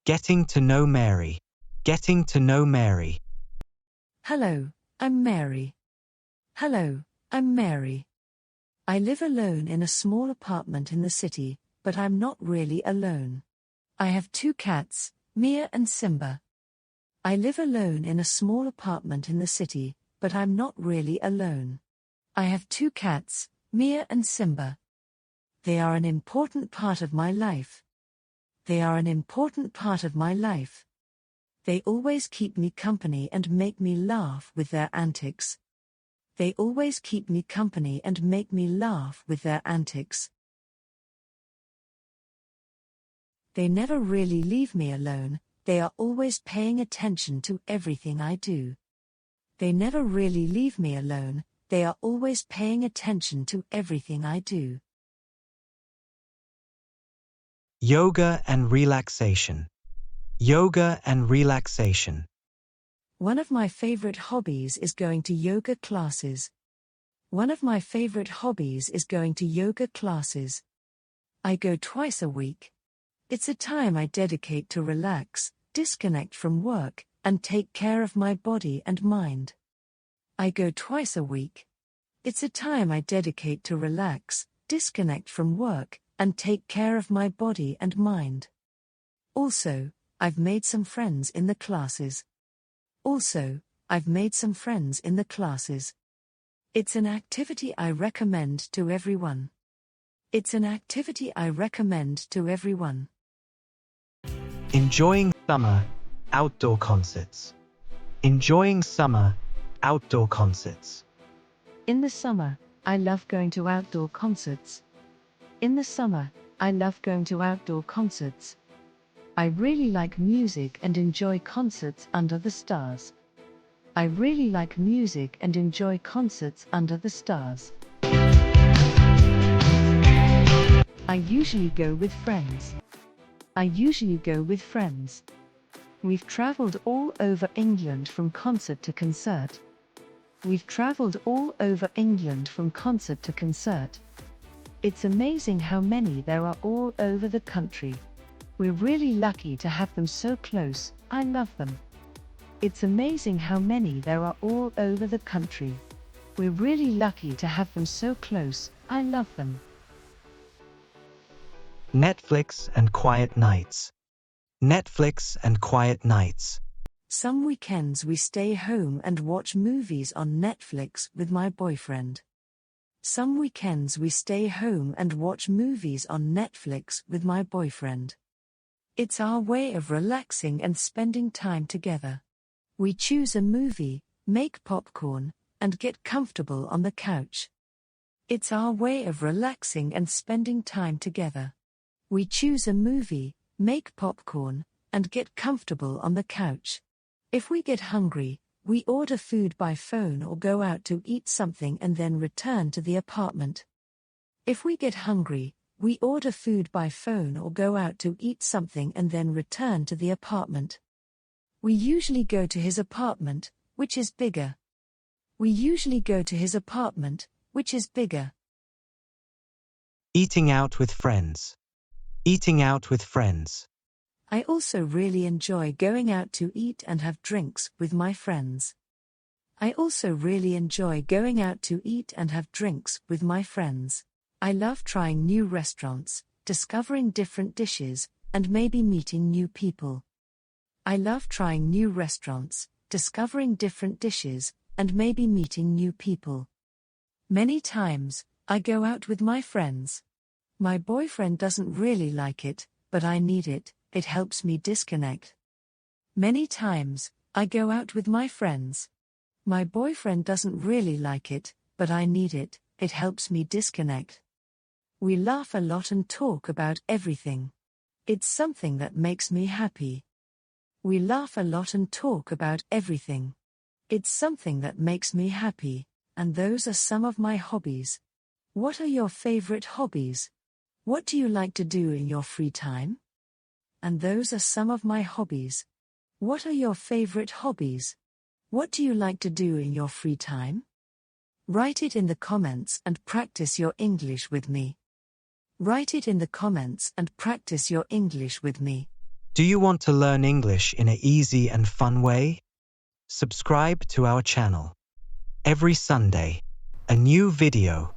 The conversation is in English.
Getting to know Mary. Getting to know Mary. Hello, I'm Mary. Hello, I'm Mary. I live alone in a small apartment in the city, but I'm not really alone. I have 2 cats, Mia and Simba. I live alone in a small apartment in the city, but I'm not really alone. I have 2 cats, Mia and Simba. They are an important part of my life. They are an important part of my life. They always keep me company and make me laugh with their antics. They always keep me company and make me laugh with their antics. They never really leave me alone, they are always paying attention to everything I do. They never really leave me alone, they are always paying attention to everything I do. Yoga and relaxation. Yoga and relaxation. One of my favorite hobbies is going to yoga classes. One of my favorite hobbies is going to yoga classes. I go twice a week. It's a time I dedicate to relax, disconnect from work, and take care of my body and mind. I go twice a week. It's a time I dedicate to relax, disconnect from work, and take care of my body and mind. Also, I've made some friends in the classes. I've made some friends in the classes. It's an activity I recommend to everyone. It's an activity I recommend to everyone. Enjoying summer, outdoor concerts. Enjoying summer, outdoor concerts. In the summer, I love going to outdoor concerts. In the summer, I love going to outdoor concerts. I really like music and enjoy concerts under the stars. I really like music and enjoy concerts under the stars. I usually go with friends. I usually go with friends. We've traveled all over England from concert to concert. We've traveled all over England from concert to concert. It's amazing how many there are all over the country. We're really lucky to have them so close, I love them. It's amazing how many there are all over the country. We're really lucky to have them so close, I love them. Netflix and quiet nights. Netflix and quiet nights. Some weekends we stay home and watch movies on Netflix with my boyfriend. Some weekends we stay home and watch movies on Netflix with my boyfriend. It's our way of relaxing and spending time together. We choose a movie, make popcorn, and get comfortable on the couch. It's our way of relaxing and spending time together. We choose a movie, make popcorn, and get comfortable on the couch. If we get hungry, we order food by phone or go out to eat something and then return to the apartment. If we get hungry, we order food by phone or go out to eat something and then return to the apartment. We usually go to his apartment, which is bigger. We usually go to his apartment, which is bigger. Eating out with friends. Eating out with friends. I also really enjoy going out to eat and have drinks with my friends. I also really enjoy going out to eat and have drinks with my friends. I love trying new restaurants, discovering different dishes, and maybe meeting new people. I love trying new restaurants, discovering different dishes, and maybe meeting new people. Many times, I go out with my friends. My boyfriend doesn't really like it, but I need it, it helps me disconnect. Many times, I go out with my friends. My boyfriend doesn't really like it, but I need it, it helps me disconnect. We laugh a lot and talk about everything. It's something that makes me happy. We laugh a lot and talk about everything. It's something that makes me happy, and those are some of my hobbies. What are your favorite hobbies? What do you like to do in your free time? And those are some of my hobbies. What are your favorite hobbies? What do you like to do in your free time? Write it in the comments and practice your English with me. Write it in the comments and practice your English with me. Do you want to learn English in an easy and fun way? Subscribe to our channel. Every Sunday, a new video